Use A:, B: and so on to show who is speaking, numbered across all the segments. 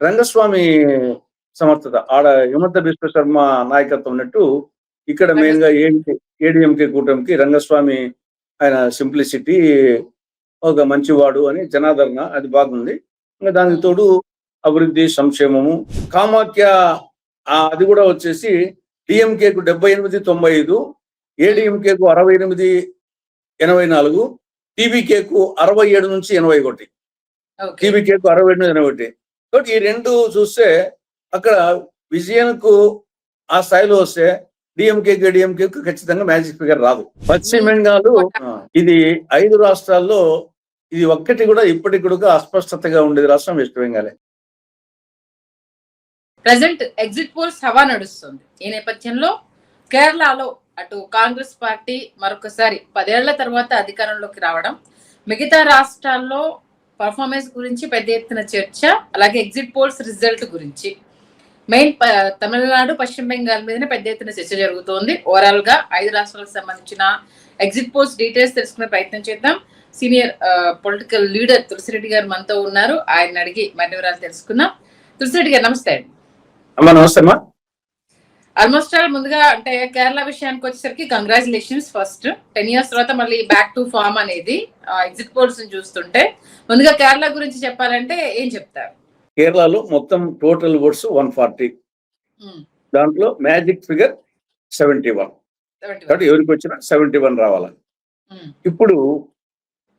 A: రంగస్వామి సమర్థత. ఆడ హిమంత బిశ్వ శర్మ నాయకత్వం ఉన్నట్టు ఇక్కడ మెయిన్‌గా
B: రంగస్వామి.
A: ఏడీఎంకే కూటమికి రంగస్వామి ఆయన సింప్లిసిటీ ఒక మంచివాడు అని జనాదరణ అది బాగుంది. ఇంక దానికి తోడు అభివృద్ధి, సంక్షేమము. కామాఖ్య అది కూడా వచ్చేసి డీఎంకేకు 78, 95, ఏడీఎంకేకు 68, 84, టీవీకేకు 67 నుంచి 81.
B: ఓకే.
A: టీవీకేకు 67, 81. కాబట్టి ఈ రెండు చూస్తే అక్కడ విజయన్కు ఆ స్థాయిలో వస్తే డిఎంకేకి, ఏడీఎంకేకు ఖచ్చితంగా మ్యాజిక్ ఫిగర్ రాదు. పశ్చిమ బెంగాల్ ఇది 5 రాష్ట్రాల్లో ఇది ఒక్కటి కూడా ఇప్పటికి కూడా అస్పష్టతగా ఉండేది రాష్ట్రం వెస్ట్ బెంగాలే.
B: ప్రెసెంట్ ఎగ్జిట్ పోల్స్ హవా నడుస్తుంది. ఈ నేపథ్యంలో కేరళలో అటు కాంగ్రెస్ పార్టీ మరొకసారి 10 ఏళ్ల తర్వాత అధికారంలోకి రావడం, మిగతా రాష్ట్రాల్లో పర్ఫార్మెన్స్ గురించి పెద్ద ఎత్తున చర్చ, అలాగే ఎగ్జిట్ పోల్స్ రిజల్ట్ గురించి మెయిన్ తమిళనాడు, పశ్చిమ బెంగాల్ మీదనే పెద్ద ఎత్తున చర్చ జరుగుతోంది. ఓవరాల్ గా 5 రాష్ట్రాలకు సంబంధించిన ఎగ్జిట్ పోల్స్ డీటెయిల్స్ తెలుసుకునే ప్రయత్నం చేద్దాం. సీనియర్ పొలిటికల్ లీడర్ తులసిరెడ్డి గారు మనతో ఉన్నారు. ఆయన అడిగి మరిన్ని వివరాలు తెలుసుకుందాం. తులసిరెడ్డి గారు నమస్తే అండి.
A: నమస్తే అమ్మా.
B: ఆల్మోస్ట్ ఆల్ ముందుగా అంటే కేరళ విషయానికి వచ్చేసరికి కంగ్రాచులేషన్స్. ఫస్ట్ 10 years తర్వాత మళ్ళీ బ్యాక్ టు ఫామ్ అనేది ఎగ్జిట్ పోల్స్ చూస్తుంటే, ముందుగా కేరళ గురించి చెప్పాలంటే ఏం చెప్తారు?
A: కేరళలో మొత్తం టోటల్ ఓట్స్ 140, దాంట్లో మ్యాజిక్ ఫిగర్ 71. కాబట్టి ఎవరికి వచ్చినా 71 రావాలి. ఇప్పుడు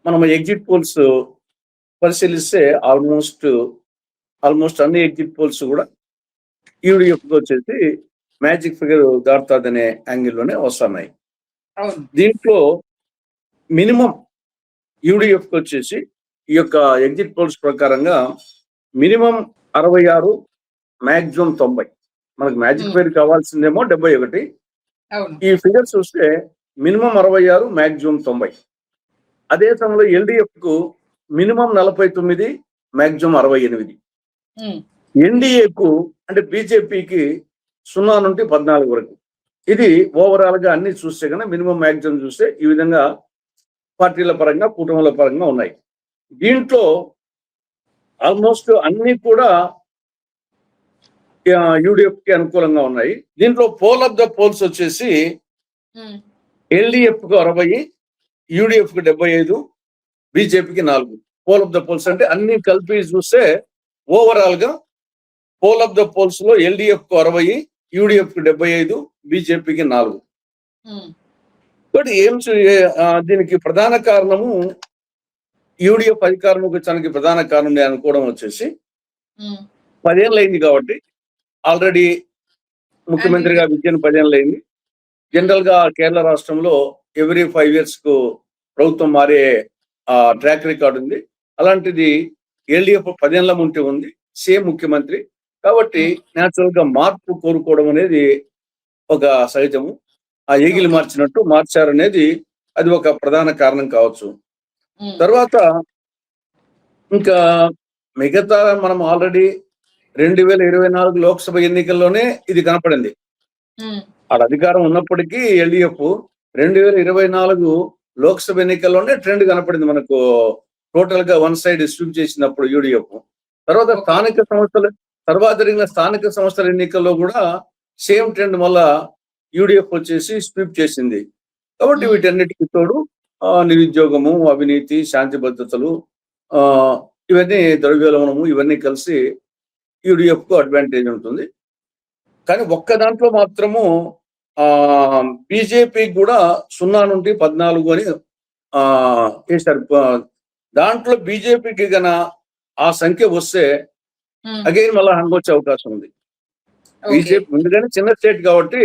A: మనం ఎగ్జిట్ పోల్స్ పరిశీలిస్తే ఆల్మోస్ట్ అన్ని ఎగ్జిట్ పోల్స్ కూడా యూడిఎఫ్ వచ్చేసి మ్యాజిక్ ఫిగర్ దాటుతుందనే యాంగిల్లోనే వస్తున్నాయి. దీంట్లో మినిమం యూడిఎఫ్ వచ్చేసి ఈ యొక్క ఎగ్జిట్ పోల్స్ ప్రకారంగా మినిమం 66, మ్యాక్సిమం 90. మనకు మ్యాజిక్ ఫిగర్ కావాల్సిందేమో 71. ఈ ఫిగర్ చూస్తే మినిమం 66, మ్యాక్సిమం 90. అదే సమయంలో ఎల్డిఎఫ్ కు మినిమం 49, మ్యాక్సిమం 68. ఎన్డీఏకు అంటే బీజేపీకి 0 నుండి 14 వరకు. ఇది ఓవరాల్ గా అన్ని చూస్తే కనుక మినిమం మ్యాక్సిమం చూస్తే ఈ విధంగా పార్టీల పరంగా, కుటుంబాల పరంగా ఉన్నాయి. దీంట్లో ఆల్మోస్ట్ అన్ని కూడా యూడిఎఫ్ కి అనుకూలంగా ఉన్నాయి. దీంట్లో పోల్ ఆఫ్ ద పోల్స్ వచ్చేసి ఎల్డిఎఫ్ కు 60, యూడిఎఫ్ కు 75, బీజేపీకి 4. పోల్ ఆఫ్ ద పోల్స్ అంటే అన్ని కలిపి చూస్తే ఓవరాల్ గా పోల్ ఆఫ్ ద పోల్స్ లో ఎల్డిఎఫ్ కు 60, యూడిఎఫ్ కు 75, బీజేపీకి 4. దీనికి ప్రధాన కారణము యూడిఎఫ్ అధికారంలోకి వచ్చడానికి ప్రధాన కారణం నేను అనుకోవడం వచ్చేసి 10 ఏళ్ళు అయింది కాబట్టి, ఆల్రెడీ ముఖ్యమంత్రిగా విజయన్ 10 ఏళ్ళు అయింది. జనరల్ గా కేరళ రాష్ట్రంలో ఎవ్రీ 5 years కు ప్రభుత్వం మారే ట్రాక్ రికార్డు ఉంది. అలాంటిది ఎల్డిఎఫ్ 10 ఏళ్ల ముంటే ఉంది, సేమ్ ముఖ్యమంత్రి. కాబట్టి న్యాచురల్ గా మార్పు కోరుకోవడం అనేది ఒక సహజము. ఆ ఏగిలి మార్చినట్టు మార్చారు అనేది అది ఒక ప్రధాన కారణం కావచ్చు. తర్వాత ఇంకా మిగతా మనం ఆల్రెడీ 2024 లోక్సభ ఎన్నికల్లోనే ఇది కనపడింది. ఆడ అధికారం ఉన్నప్పటికీ ఎల్డిఎఫ్ 2024 లోక్సభ ఎన్నికల్లోనే ట్రెండ్ కనపడింది మనకు. టోటల్ గా వన్ సైడ్ స్వీప్ చేసినప్పుడు యూడిఎఫ్. తర్వాత జరిగిన స్థానిక సంస్థల ఎన్నికల్లో కూడా సేమ్ ట్రెండ్ మళ్ళా యూడిఎఫ్ వచ్చేసి స్వీప్ చేసింది. కాబట్టి వీటన్నిటికీ తోడు నిరుద్యోగము, అవినీతి, శాంతి భద్రతలు, ఇవన్నీ ద్రవ్యోల్బణము, ఇవన్నీ కలిసి యూడిఎఫ్ కు అడ్వాంటేజ్ ఉంటుంది. కానీ ఒక్క దాంట్లో మాత్రము బీజేపీకి కూడా 0 నుండి 14 అని వేశారు. దాంట్లో బీజేపీకి గన ఆ సంఖ్య వస్తే అగైన్ మళ్ళీ హంగొచ్చే అవకాశం ఉంది. బీజేపీ ముందుగానే చిన్న స్టేట్ కాబట్టి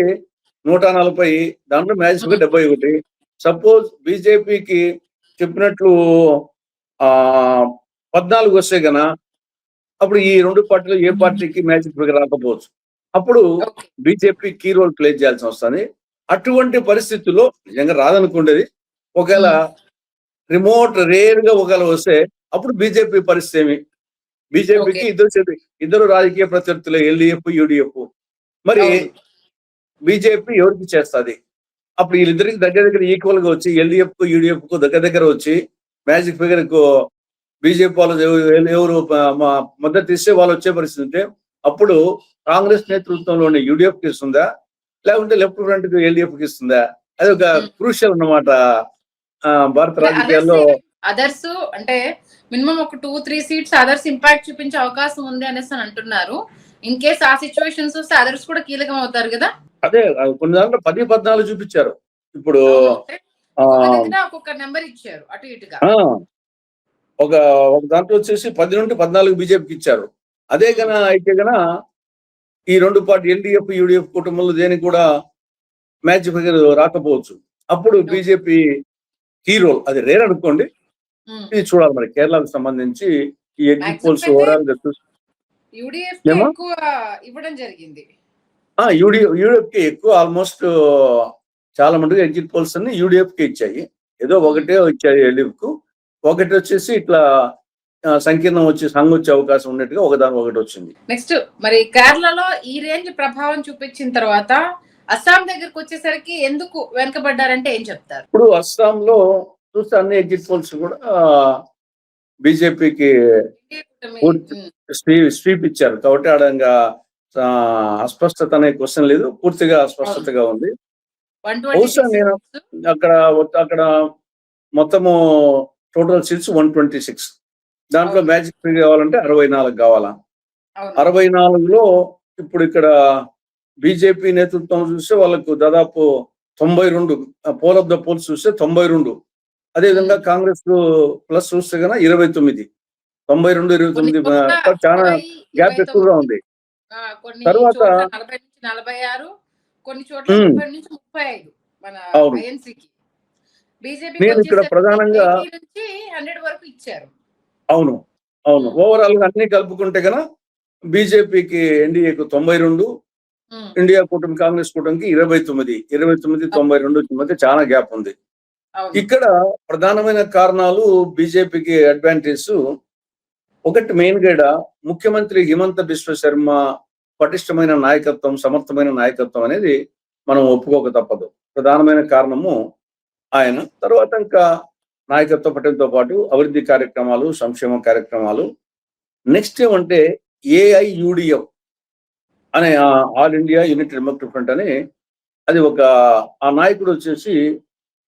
A: 140, దాంట్లో మ్యాజిక్ 71. సపోజ్ బీజేపీకి చెప్పినట్లు 14 వస్తే గన అప్పుడు ఈ రెండు పార్టీలు ఏ పార్టీకి మ్యాజిక్ ఫిగర్ రాకపోవచ్చు. అప్పుడు బీజేపీ కీ రోల్ ప్లే చేయాల్సి వస్తుంది. అటువంటి పరిస్థితుల్లో నిజంగా రాదనుకుండేది, ఒకవేళ రిమోట్ రేర్ గా ఒకవేళ వస్తే అప్పుడు బీజేపీ పరిస్థితి ఏమి? బీజేపీకి ఇద్దరు రాజకీయ ప్రత్యర్థులు ఎల్డిఎఫ్, యూడిఎఫ్. మరి బీజేపీ ఎవరికి చేస్తుంది? అప్పుడు వీళ్ళిద్దరికి దగ్గర ఈక్వల్ గా వచ్చి ఎల్డిఎఫ్ కు యూడిఎఫ్ కు దగ్గర వచ్చి మ్యాజిక్ ఫిగర్ కు బీజేపీ వాళ్ళు ఎవరు మద్దతు ఇస్తే వాళ్ళు వచ్చే పరిస్థితి ఉంటే అప్పుడు కాంగ్రెస్ నేతృత్వంలోని యూడిఎఫ్ కి ఇస్తుందా, లేకుంటే లెఫ్ట్ ఫ్రంట్ కి ఎల్డిఎఫ్ కి ఇస్తుందా? అది ఒక క్రూషియల్ అన్నమాట భారత రాజకీయాల్లో.
B: అదర్స్ అంటే మినిమం ఒక 2-3 సీట్స్ అదర్స్ ఇంపాక్ట్ చూపించే అవకాశం ఉంది అనేసి అని అంటున్నారు. ఇన్ కేస్ ఆ సిచ్యువేషన్స్ వస్తే అదర్స్ కూడా కీలకం అవుతారు కదా.
A: అదే కొన్ని దాంట్లో 10-14 చూపించారు. ఇప్పుడు
B: ఒక్కొక్క నెంబర్ ఇచ్చారు అటు ఇటుగా.
A: ఒక దాంట్లో వచ్చేసి 10 నుండి 14 బీజేపీకి ఇచ్చారు. అదే గన అయితే గన ఈ రెండు పార్టీ ఎల్డిఎఫ్ యూడిఎఫ్ కుటుంబంలో దేనికి కూడా మ్యాచ్ ఫిగర్ రాకపోవచ్చు. అప్పుడు బీజేపీ హీరో అది రేర్ అనుకోండి. ఇది చూడాలి మరి కేరళకు సంబంధించి ఈ ఎగ్జిట్ పోల్స్ ఓవరాల్ గా చూసి యూడిఎఫ్ కి ఎక్కువ ఆల్మోస్ట్ చాలా మటుకు ఎగ్జిట్ పోల్స్ అన్ని యూడిఎఫ్ కి ఇచ్చాయి. ఏదో ఒకటే ఇచ్చాయి ఎల్డిఎఫ్ కు. ఒకటి వచ్చేసి ఇట్లా సంకీర్ణం వచ్చి సంఘ్ వచ్చే అవకాశం ఉన్నట్టుగా ఒకదాని ఒకటి వచ్చింది.
B: నెక్స్ట్ మరి కేరళలో ఈ రేంజ్ ప్రభావం చూపించిన తర్వాత అస్సాం దగ్గరకు వచ్చేసరికి ఎందుకు వెనకబడ్డారంటే ఏం చెప్తారు?
A: ఇప్పుడు అస్సాంలో చూస్తే అన్ని ఎగ్జిట్ పోల్స్ కూడా బీజేపీకి స్వీప్ ఇచ్చారు కాబట్టి ఆడంగా అస్పష్టత అనే క్వశ్చన్ లేదు, పూర్తిగా అస్పష్టతగా ఉంది. బహుశా నేను అక్కడ మొత్తము టోటల్ సీట్స్ 126. దాంట్లో మ్యాజిక్ ఫిగర్ కావాలంటే 64 కావాలా. 64లో ఇప్పుడు ఇక్కడ బీజేపీ నేతృత్వం చూస్తే వాళ్ళకు దాదాపు 92 పోల్ ఆఫ్ ద పోల్స్ చూస్తే 92. అదేవిధంగా కాంగ్రెస్ ప్లస్ చూస్తే కన్నా 29. 92-29 చాలా గ్యాప్ ఎక్కువగా ఉంది. తర్వాత నేను ఇక్కడ ప్రధానంగా అవును ఓవరాల్ గా అన్ని కలుపుకుంటే కన్నా బీజేపీకి ఎన్డీఏకు 92, ఇండియా కూటమి కాంగ్రెస్ కూటమికి 29, 92 మధ్య చాలా గ్యాప్ ఉంది. ఇక్కడ ప్రధానమైన కారణాలు బీజేపీకి అడ్వాంటేజ్ ఒకటి మెయిన్ గా ముఖ్యమంత్రి హిమంత బిశ్వ శర్మ పటిష్టమైన నాయకత్వం, సమర్థమైన నాయకత్వం అనేది మనం ఒప్పుకోక తప్పదు. ప్రధానమైన కారణము ఆయన. తర్వాత ఇంకా నాయకత్వ పట్టడంతో పాటు అభివృద్ధి కార్యక్రమాలు, సంక్షేమ కార్యక్రమాలు. నెక్స్ట్ ఏమంటే ఏఐయుడిఎఫ్ అనే all India unit democratic front అని అది ఆ నాయకుడు వచ్చేసి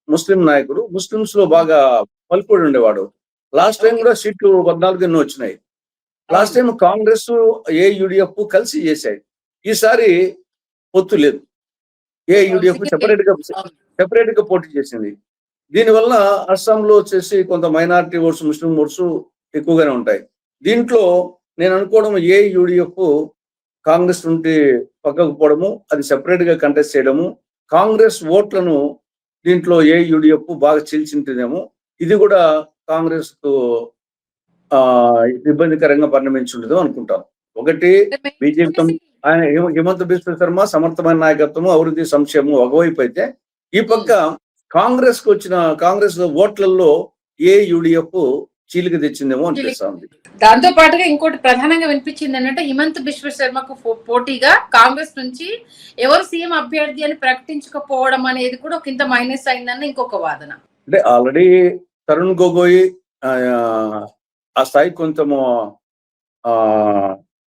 A: ముస్లిం నాయకుడు. ముస్లింస్ లో బాగా పలుకుబడి ఉండేవాడు. లాస్ట్ టైం కూడా సీట్లు 14 ఎన్నో వచ్చినాయి. లాస్ట్ టైం కాంగ్రెస్ ఏఐయుడిఎఫ్ కలిసి చేశాయి. ఈసారి పొత్తు లేదు. ఏఐయుడిఎఫ్ సెపరేట్ గా పోటీ చేసింది. దీనివల్ల అస్సాంలో వచ్చేసి కొంత మైనారిటీ ఓట్స్, ముస్లిం ఓట్స్ ఎక్కువగానే ఉంటాయి. దీంట్లో నేను అనుకోవడం ఏఐయుడిఎఫ్ కాంగ్రెస్ నుండి పక్కకు పోవడము, అది సెపరేట్ గా కంటెస్ట్ చేయడము, కాంగ్రెస్ ఓట్లను దీంట్లో ఏఐయుడిఎఫ్ బాగా చీల్చింటేనేమో ఇది కూడా కాంగ్రెస్ కు ఇబ్బందికరంగా పరిణమించుండదు అనుకుంటాను. ఒకటి బీజేపీ ఆయన హిమంత బిశ్వ శర్మ సమర్థమైన నాయకత్వము, అభివృద్ధి, సంక్షేమం ఒకవైపు అయితే, ఈ పక్క కాంగ్రెస్ ఓట్లలో ఏఐయుడిఎఫ్ చీలిక తెచ్చిందేమో అనిపిస్తుంది.
B: దాంతో పాటుగా ఇంకోటి ప్రధానంగా వినిపించింది ఏంటంటే హిమంత బిశ్వ శర్మకు పోటీగా కాంగ్రెస్ నుంచి ఎవరు సీఎం అభ్యర్థి అని ప్రకటించకపోవడం అనేది కూడా ఒక ఇంత మైనస్ అయిందని ఇంకొక వాదన.
A: అంటే ఆల్రెడీ తరుణ్ గొగోయ్ ఆ స్థాయి కొంచెము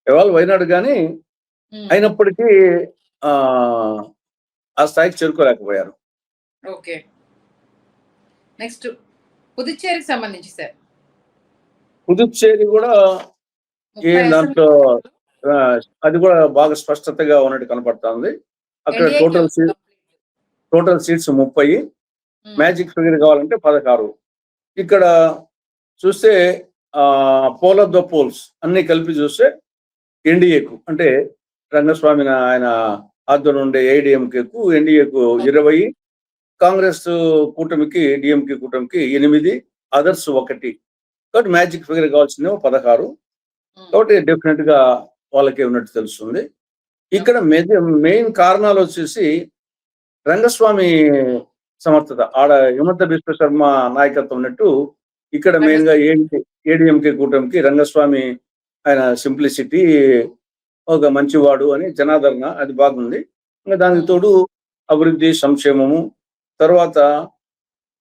A: ఎవాల్వ్ అయినాడు కానీ అయినప్పటికీ ఆ స్థాయికి చేరుకోలేకపోయారు.
B: ఓకే, నెక్స్ట్ పుదుచ్చేరికి సంబంధించి సార్.
A: పుదుచ్చేరి కూడా దాంట్లో అది కూడా బాగా స్పష్టతగా ఉన్నట్టు కనపడుతుంది. అక్కడ టోటల్ సీట్స్ 30, మ్యాజిక్ ఫిగర్ కావాలంటే 16. ఇక్కడ చూస్తే పోల్ ఆఫ్ ద పోల్స్ అన్ని కలిపి చూస్తే ఎన్డీఏకు అంటే రంగస్వామి ఆయన ఆధ్వర్యంలో ఉండే ఏఐడిఎంకేకు ఎన్డీఏకు 20, కాంగ్రెస్ కూటమికి డిఎంకే కూటమికి 8, అదర్స్ 1. కాబట్టి మ్యాజిక్ ఫిగర్ కావాల్సిందేమో 16. కాబట్టి డెఫినెట్ గా వాళ్ళకే ఉన్నట్టు తెలుస్తుంది. ఇక్కడ మెయిన్ కారణాలు వచ్చేసి రంగస్వామి సమర్థత, ఆడ హిమంత బిశ్వ శర్మ నాయకత్వం ఉన్నట్టు ఇక్కడ మెయిన్ గా ఏడిఎంకే కూటమికి రంగస్వామి ఆయన సింప్లిసిటీ, ఒక మంచివాడు అని జనాదరణ అది బాగుంది. ఇంకా దానికి తోడు అభివృద్ధి, సంక్షేమము. తర్వాత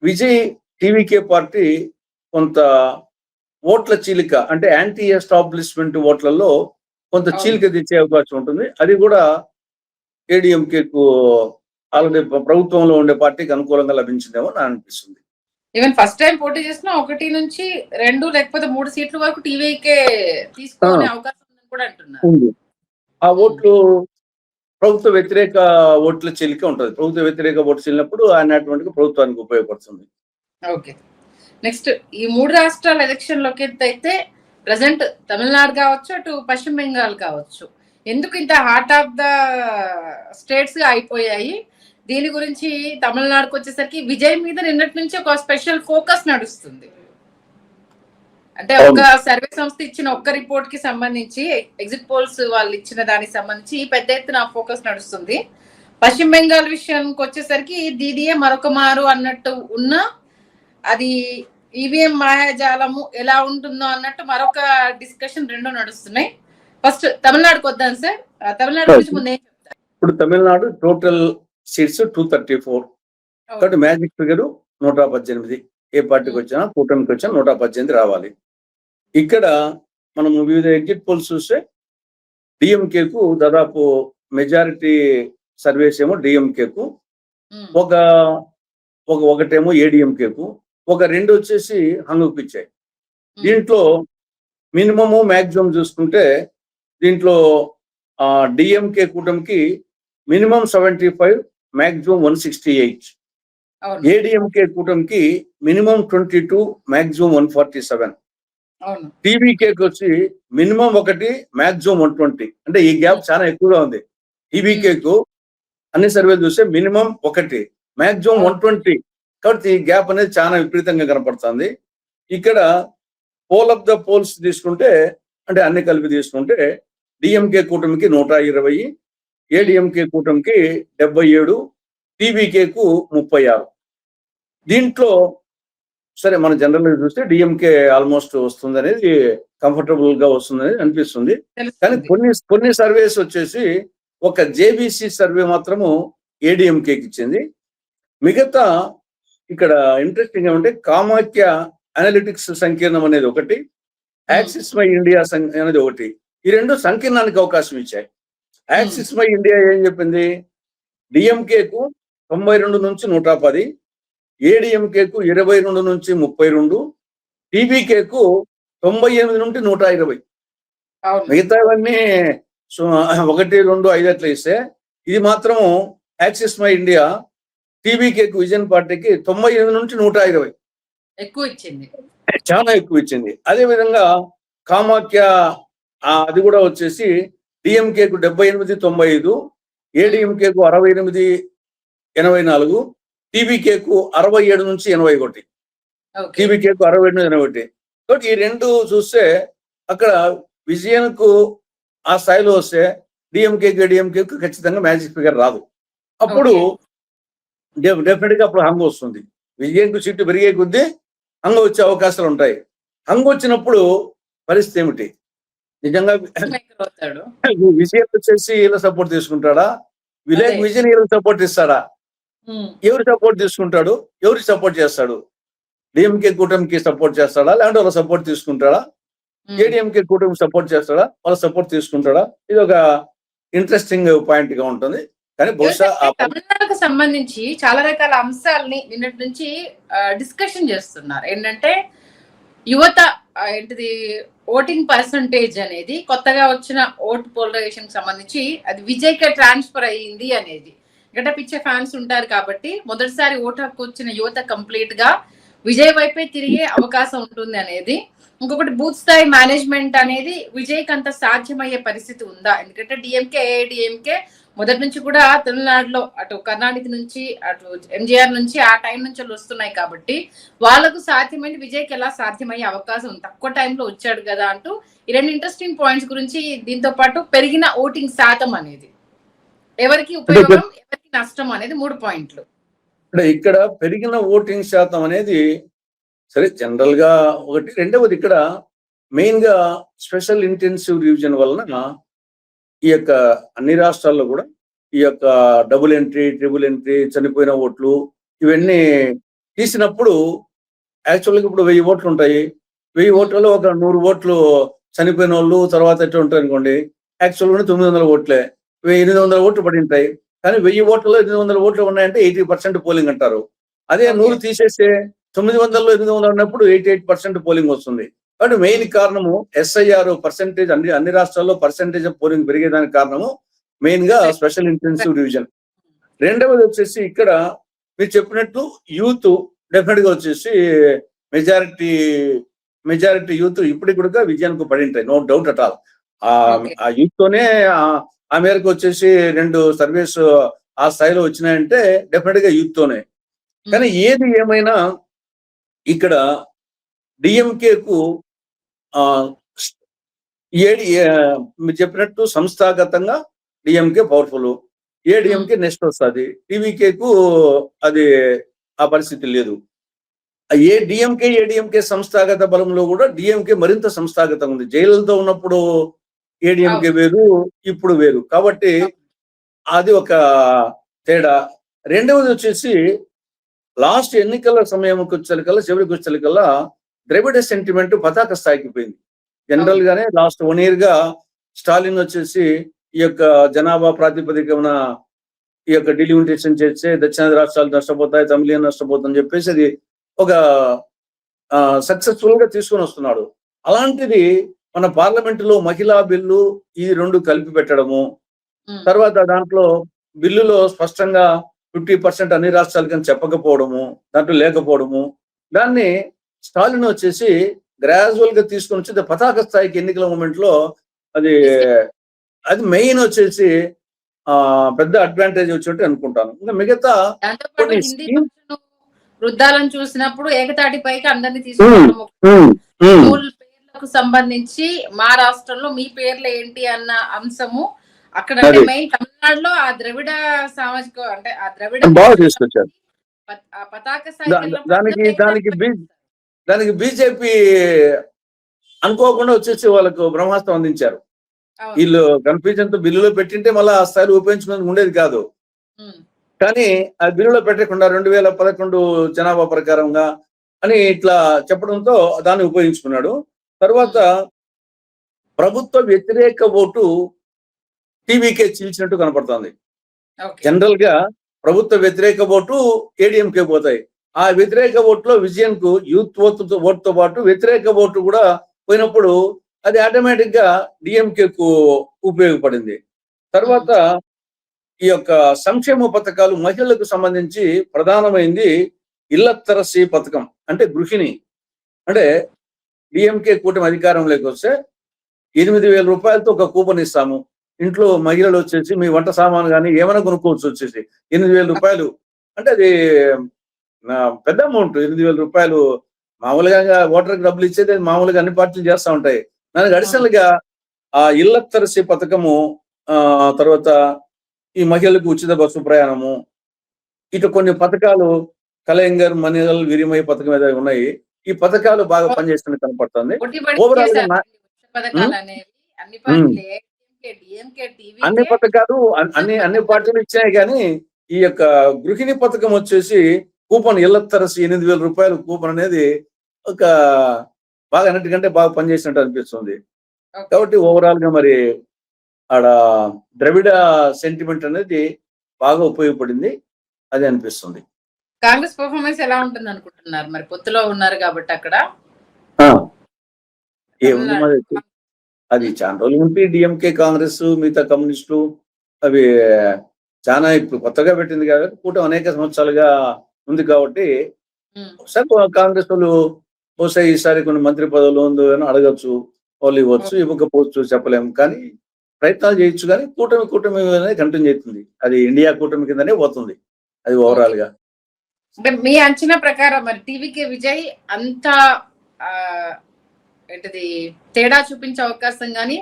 A: విజయ్ టీవీకే పార్టీ కొంత ఓట్ల చీలిక అంటే యాంటీ ఎస్టాబ్లిష్మెంట్ ఓట్లలో కొంత చీలిక తెచ్చే అవకాశం ఉంటుంది. అది కూడా ఏడీఎంకేకు ఆల్రెడీ ప్రభుత్వంలో ఉండే పార్టీకి అనుకూలంగా లభించిందేమో నాకు అనిపిస్తుంది.
B: ఈవెన్ ఫస్ట్ టైం పోటీ చేసిన 1 నుంచి 2 లేకపోతే 3 సీట్ల వరకు టీవీకే తీసుకునే అవకాశం ఉందని కూడా అంటున్నారు.
A: ఆ ఓట్లు ప్రభుత్వ వ్యతిరేక ఓట్ల చీలిక ఉంటుంది. ప్రభుత్వ వ్యతిరేక ఓట్లు చెల్లినప్పుడు ఆయన ప్రభుత్వానికి ఉపయోగపడుతుంది.
B: ఓకే, నెక్స్ట్ ఈ 3 రాష్ట్రాల ఎలక్షన్ లోకి అయితే ప్రజెంట్ తమిళనాడు కావచ్చు, అటు పశ్చిమ బెంగాల్ కావచ్చు, ఎందుకు ఇంత హార్ట్ ఆఫ్ ద స్టేట్స్ గా అయిపోయాయి? దీని గురించి తమిళనాడుకు వచ్చేసరికి విజయ్ మీద నిన్నటి నుంచి ఒక స్పెషల్ ఫోకస్ నడుస్తుంది. అంటే ఒక సర్వే సంస్థ ఇచ్చిన ఒక్క రిపోర్ట్ కి సంబంధించి, ఎగ్జిట్ పోల్స్ వాళ్ళు ఇచ్చిన దానికి సంబంధించి పెద్ద ఎత్తున ఫోకస్ నడుస్తుంది. పశ్చిమ బెంగాల్ విషయానికి వచ్చేసరికి దీదియే మరొక మారు అన్నట్టు ఉన్న అది ఈవీఎం మాయాజాలము ఎలా ఉంటుందో అన్నట్టు మరొక డిస్కషన్ రెండు నడుస్తున్నాయి. ఫస్ట్ తమిళనాడుకు వద్దాం సార్. తమిళనాడు గురించి ముందే చెప్తారు.
A: ఇప్పుడు తమిళనాడు టోటల్ సీట్స్ 234, కాబట్టి మ్యాజిక్ ఫిగర్ 118. ఏ పార్టీకి వచ్చినా, కూటమికి వచ్చినా 118 రావాలి. ఇక్కడ మనం వివిధ ఎగ్జిట్ పోల్స్ చూస్తే డిఎంకేకు దాదాపు మెజారిటీ సర్వేస్ ఏమో డిఎంకేకు, ఒకటేమో ఏడిఎంకేకు, 2 వచ్చేసి హంగుకు ఇచ్చాయి. దీంట్లో మినిమము మ్యాక్సిమం చూసుకుంటే దీంట్లో డిఎంకే కూటమికి మినిమం 75, మ్యాక్సిమం 168. ఏడిఎంకే కూటమికి మినిమం 22, మ్యాక్సిమం 147. టీవీకేకి వచ్చి మినిమం 1, మ్యాక్సిమం 120. అంటే ఈ గ్యాప్ చాలా ఎక్కువగా ఉంది. టీవీకేకు అన్ని సర్వేలు చూస్తే మినిమం 1, మ్యాక్సిమం 120. కాబట్టి ఈ గ్యాప్ అనేది చాలా విపరీతంగా కనపడుతుంది. ఇక్కడ పోల్ ఆఫ్ ద పోల్స్ తీసుకుంటే, అంటే అన్ని కలిపి తీసుకుంటే డిఎంకే కూటమికి 120, ఏడిఎంకే కూటమికి 77, టీవీకేకు 36. దీంట్లో సరే మన జనరల్ గా చూస్తే డిఎంకే ఆల్మోస్ట్ వస్తుంది అనేది, కంఫర్టబుల్ గా వస్తుంది అనేది అనిపిస్తుంది. కానీ కొన్ని సర్వేస్ వచ్చేసి ఒక జేబీసీ సర్వే మాత్రము ఏడిఎంకేకి ఇచ్చింది. మిగతా ఇక్కడ ఇంట్రెస్టింగ్ గా ఉంటే కామాఖ్య అనలిటిక్స్ సంకీర్ణం అనేది ఒకటి, యాక్సిస్ మై ఇండియా అనేది ఒకటి. ఈ 2 సంకీర్ణానికి అవకాశం ఇచ్చాయి. యాక్సిస్ మై ఇండియా ఏం చెప్పింది? డిఎంకేకు 92 నుంచి 110, ఏడిఎంకేకు 22 నుంచి 32, టీవీకేకు 98 నుండి 120. మిగతావన్నీ 1, 2, 5 అట్లా ఇస్తే ఇది మాత్రం యాక్సిస్ మై ఇండియా టీవీకేకు విజన్ పార్టీకి 98 నుంచి 120
B: ఎక్కువ ఇచ్చింది,
A: చాలా ఎక్కువ ఇచ్చింది. అదే విధంగా కామాఖ్య అది కూడా వచ్చేసి డిఎంకేకు 78, 95, ఏడిఎంకేకు 68, 84, టీవీకేకు 67 నుంచి 81, టీవీకేకు 67 నుంచి 81. కాబట్టి ఈ 2 చూస్తే అక్కడ విజయన్కు ఆ స్థాయిలో వస్తే డిఎంకేకి ఏడిఎంకేకు ఖచ్చితంగా మ్యాజిక్ ఫిగర్ రాదు. అప్పుడు డెఫినెట్ గా అప్పుడు హంగు వస్తుంది. విజయన్కు సీటు పెరిగే కొద్దీ హంగు వచ్చే అవకాశాలు ఉంటాయి. హంగు వచ్చినప్పుడు పరిస్థితి ఏమిటి? నిజంగా విజయన్ వచ్చేసి వీళ్ళ సపోర్ట్ తీసుకుంటాడా? విజయన్ వీళ్ళకి సపోర్ట్ ఇస్తాడా? ఎవరు సపోర్ట్ తీసుకుంటాడు? ఎవరికి సపోర్ట్ చేస్తాడు? డిఎంకే కూటమికి సపోర్ట్ చేస్తాడా, లేదంటే వాళ్ళ సపోర్ట్ తీసుకుంటాడా? ఏడిఎంకే కూటమికి సపోర్ట్ చేస్తాడా, వాళ్ళ సపోర్ట్ తీసుకుంటాడా? ఇది ఒక ఇంట్రెస్టింగ్ పాయింట్ గా ఉంటుంది. కానీ బహుశా
B: తమిళనాడుకు సంబంధించి చాలా రకాల అంశాలని నిన్నటి నుంచి డిస్కషన్ చేస్తున్నారు. ఏంటంటే యువత ఏంటిది ఓటింగ్ పర్సంటేజ్ అనేది కొత్తగా వచ్చిన ఓట్ పోలరైజేషన్ సంబంధించి అది విజయ్ కే ట్రాన్స్ఫర్ అయ్యింది అనేది. గెటప్ ఇచ్చే ఫ్యాన్స్ ఉంటారు కాబట్టి మొదటిసారి ఓటు హక్కు వచ్చిన యువత కంప్లీట్ గా విజయ్ వైపే తిరిగే అవకాశం ఉంటుంది అనేది. ఇంకొకటి బూత్ స్థాయి మేనేజ్మెంట్ అనేది విజయ్కి అంత సాధ్యమయ్యే పరిస్థితి ఉందా? ఎందుకంటే డిఎంకే ఏఐడిఎంకే మొదటి నుంచి కూడా తమిళనాడులో అటు కర్ణాటక నుంచి అటు ఎంజీఆర్ నుంచి ఆ టైం నుంచి వస్తున్నాయి కాబట్టి వాళ్ళకు సాధ్యమైంది విజయ్కి ఎలా సాధ్యమయ్యే అవకాశం ఉంది? తక్కువ టైంలో వచ్చాడు కదా అంటూ ఈ 2 ఇంట్రెస్టింగ్ పాయింట్స్ గురించి, దీంతో పాటు పెరిగిన ఓటింగ్ శాతం అనేది ఎవరికి ఉపయోగం, ఎవరికి నష్టం అనేది 3 పాయింట్లు.
A: ఇక్కడ పెరిగిన ఓటింగ్ శాతం అనేది సరే జనరల్ గా ఒకటి. రెండవది ఇక్కడ మెయిన్ గా స్పెషల్ ఇంటెన్సివ్ రివిజన్ వలన ఈ యొక్క అన్ని రాష్ట్రాల్లో కూడా ఈ యొక్క డబుల్ ఎంట్రీ, ట్రిపుల్ ఎంట్రీ, చనిపోయిన ఓట్లు ఇవన్నీ తీసినప్పుడు యాక్చువల్గా ఇప్పుడు 1000 ఓట్లు ఉంటాయి. 1000 ఓట్లలో ఒక 100 ఓట్లు చనిపోయిన వాళ్ళు తర్వాత ఎట్లా ఉంటారు అనుకోండి, యాక్చువల్గా 900 ఓట్లే, 800 ఓట్లు పడి ఉంటాయి. కానీ 1000 ఓట్లలో 800 ఓట్లు ఉన్నాయంటే 80% పోలింగ్ అంటారు. అదే 100 తీసేస్తే 900లో 800 ఉన్నప్పుడు 88% పోలింగ్ వస్తుంది. కాబట్టి మెయిన్ కారణము SIR పర్సెంటేజ్ అన్ని రాష్ట్రాల్లో పర్సెంటేజ్ ఆఫ్ పోలింగ్ పెరిగేదానికి కారణము మెయిన్ గా స్పెషల్ ఇంటెన్సివ్ డివిజన్. రెండవది వచ్చేసి ఇక్కడ మీరు చెప్పినట్టు యూత్ డెఫినెట్ గా వచ్చేసి మెజారిటీ యూత్ ఇప్పటికి కూడా విజయానికి పడి ఉంటాయి, నో డౌట్ అట్ ఆల్. ఆ యూత్ తోనే ఆ మేరకు వచ్చేసి 2 సర్వీస్ ఆ స్థాయిలో వచ్చినాయంటే డెఫినెట్ గా యూత్ తోనే. కానీ ఏది ఏమైనా ఇక్కడ డిఎంకేకు మీరు చెప్పినట్టు సంస్థాగతంగా డిఎంకే పవర్ఫుల్, ఏడిఎంకే నెక్స్ట్ వస్తుంది, టీవీకేకు అది ఆ పరిస్థితి లేదు. ఏడిఎంకే సంస్థాగత బలంలో కూడా డిఎంకే మరింత సంస్థాగతం ఉంది. జైలుతో ఉన్నప్పుడు ఏడిఎంకే వేరు, ఇప్పుడు వేరు. కాబట్టి అది ఒక తేడా. రెండవది వచ్చేసి లాస్ట్ ఎన్నికల సమయంకి వచ్చేకల్లా, చివరికి వచ్చేకల్లా ద్రవిడ సెంటిమెంట్ పతాక స్థాయికి పోయింది. జనరల్ గానే లాస్ట్ 1 year గా స్టాలిన్ వచ్చేసి ఈ యొక్క జనాభా ప్రాతిపదికన ఈ యొక్క డిలిమిటేషన్ చేస్తే దక్షిణాది రాష్ట్రాలు నష్టపోతాయి, తమిళ నష్టపోతుందని చెప్పేసి అది ఒక సక్సెస్ఫుల్ గా తీసుకొని వస్తున్నాడు. అలాంటిది మన పార్లమెంటులో మహిళా బిల్లు ఈ 2 కలిపి పెట్టడము, తర్వాత దాంట్లో బిల్లులో స్పష్టంగా 50% అన్ని రాష్ట్రాలకని చెప్పకపోవడము, దాంట్లో లేకపోవడము, దాన్ని స్టాలిన్ వచ్చేసి గ్రాజువల్ గా తీసుకొని వచ్చి పతాక స్థాయికి ఎన్నికల మూమెంట్ లో అది మెయిన్ వచ్చేసి పెద్ద అడ్వాంటేజ్ వచ్చినట్టు అనుకుంటాను. ఇంకా మిగతా కొన్ని
B: వృద్ధాలను చూసినప్పుడు ఏకతాటి పైకి అందరినీ తీసుకోవడం, పేర్లకు సంబంధించి మా రాష్ట్రంలో మీ పేర్లు ఏంటి అన్న అంశము అక్కడ మెయిన్ తమిళనాడులో ఆ ద్రవిడ సామాజిక అంటే ఆ ద్రవిడ
A: బాగా తీసుకొచ్చారు.
B: పతాక
A: దానికి బీజేపీ అనుకోకుండా వచ్చేసి వాళ్ళకు బ్రహ్మాస్త్రం అందించారు. వీళ్ళు కన్ఫ్యూజన్ తో బిల్లులో పెట్టింటే మళ్ళీ ఆ స్థాయిలో ఉపయోగించుకునేందుకు ఉండేది కాదు. కానీ ఆ బిల్లులో పెట్టకుండా 2011 జనాభా ప్రకారంగా అని ఇట్లా చెప్పడంతో దాన్ని ఉపయోగించుకున్నాడు. తర్వాత ప్రభుత్వ వ్యతిరేక ఓటు టీవీకే చీల్చినట్టు కనపడుతుంది. జనరల్ గా ప్రభుత్వ వ్యతిరేక ఓటు ఏడీఎంకే పోతాయి. ఆ వ్యతిరేక ఓటులో విజయన్ కు యూత్ ఓటుతో పాటు వ్యతిరేక ఓటు కూడా పోయినప్పుడు అది ఆటోమేటిక్ గా డిఎంకే కు ఉపయోగపడింది. తర్వాత ఈ యొక్క సంక్షేమ పథకాలు మహిళలకు సంబంధించి ప్రధానమైంది ఇల్లత్తరసి పథకం, అంటే గృహిణి. అంటే డిఎంకే కూటమి అధికారంలోకి వస్తే 8,000 రూపాయలతో ఒక కూపన్ ఇస్తాము. ఇంట్లో మహిళలు వచ్చేసి మీ వంట సామాను కానీ ఏమైనా కొనుక్కోవచ్చు వచ్చేసి 8,000 రూపాయలు. అంటే అది పెద్ద అమౌంట్. 8,000 రూపాయలు మామూలుగా ఓటర్కి డబ్బులు ఇచ్చేది మామూలుగా అన్ని పార్టీలు చేస్తూ ఉంటాయి. దానికి అడిషనల్ గా ఆ ఇల్లత్తరసి పథకము, తర్వాత ఈ మహిళలకు ఉచిత బస్సు ప్రయాణము, ఇటు కొన్ని పథకాలు కలయంగర్ మనిదల్ విరిమయ పథకం ఏదో ఉన్నాయి. ఈ పథకాలు బాగా పనిచేస్తున్నట్టు కనపడుతుంది. ఓవరాల్ గా అన్ని పథకాలు అన్ని పార్టీలు ఇచ్చాయి. కానీ ఈ యొక్క గృహిణి పథకం వచ్చేసి కూపన్ ఇల్లత్తరసి 8,000 రూపాయలు కూపన్ అనేది ఒక బాగా అన్నిటికంటే బాగా పనిచేసినట్టు అనిపిస్తుంది. కాబట్టి ఓవరాల్ గా మరి ఆడ ద్రవిడ సెంటిమెంట్ అనేది బాగా ఉపయోగపడింది, అది అనిపిస్తుంది.
B: కాంగ్రెస్ పర్ఫార్మెన్స్ ఎలా ఉంటుంది అనుకుంటున్నారు? మరి పొత్తులో ఉన్నారు కాబట్టి అక్కడ
A: ఏముంది మరి, అది చాలా రోజుల నుంచి డిఎంకే కాంగ్రెస్ మిగతా కమ్యూనిస్టులు అవి చాలా ఇప్పుడు కొత్తగా పెట్టింది కాబట్టి కూటమి అనేక సంవత్సరాలుగా ఉంది కాబట్టి కాంగ్రెస్ వాళ్ళు బహుశా ఈసారి కొన్ని మంత్రి పదవులు ఉంది అని అడగచ్చు, వాళ్ళు ఇవ్వచ్చు, ఇవ్వకపోవచ్చు చెప్పలేము. కానీ ప్రయత్నాలు చేయొచ్చు. కానీ కూటమి అనేది కంటిన్యూ అవుతుంది. అది ఇండియా కూటమి కిందనే పోతుంది అది ఓవరాల్ గా.
B: అంటే మీ అంచనా ప్రకారం మరి టీవీకే విజయ్ అంత ఏంటిది తేడా చూపించే అవకాశం కానీ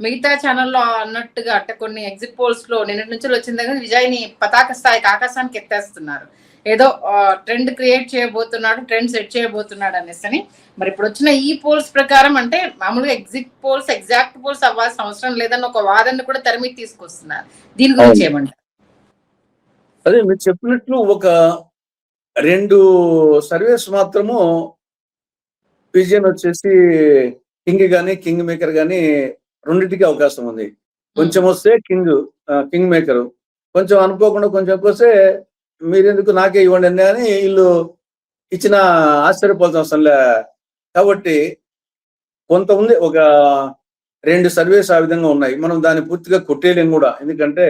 B: మిగతా ఛానల్లో అన్నట్టుగా అంటే కొన్ని ఎగ్జిట్ పోల్స్ లో నిన్నటి నుంచి వచ్చింది కానీ విజయ్ ని పతాక స్థాయికి ఆకాశానికి ఎత్తేస్తున్నారు, ఏదో ట్రెండ్ క్రియేట్ చేయబోతున్నాడు, ట్రెండ్ సెట్ చేయబోతున్నాడు అనేసి. మరి ఇప్పుడు వచ్చిన ఈ పోల్స్ ప్రకారం అంటే మామూలుగా ఎగ్జిట్ పోల్స్ ఎగ్జాక్ట్ పోల్స్ అవ్వాల్సిన అవసరం లేదని ఒక వాదన కూడా తెరమీ తీసుకొస్తున్నారు. దీని గురించి ఏమంటారు?
A: అదే మీరు చెప్పినట్లు ఒక 2 సర్వేస్ మాత్రము విజయన్ వచ్చేసి కింగ్ కానీ కింగ్ మేకర్ కానీ రెండింటికి అవకాశం ఉంది. కొంచెం వస్తే కింగ్ మేకర్, కొంచెం అనుకోకుండా కొంచెం వస్తే మీరెందుకు నాకే ఇవ్వండి అని వీళ్ళు ఇచ్చిన ఆశ్చర్యపోవాల్సిన అవసరం లే. కాబట్టి కొంత ఉంది, ఒక 2 సర్వేస్ ఆ విధంగా ఉన్నాయి. మనం దాన్ని పూర్తిగా కొట్టేయలేం కూడా. ఎందుకంటే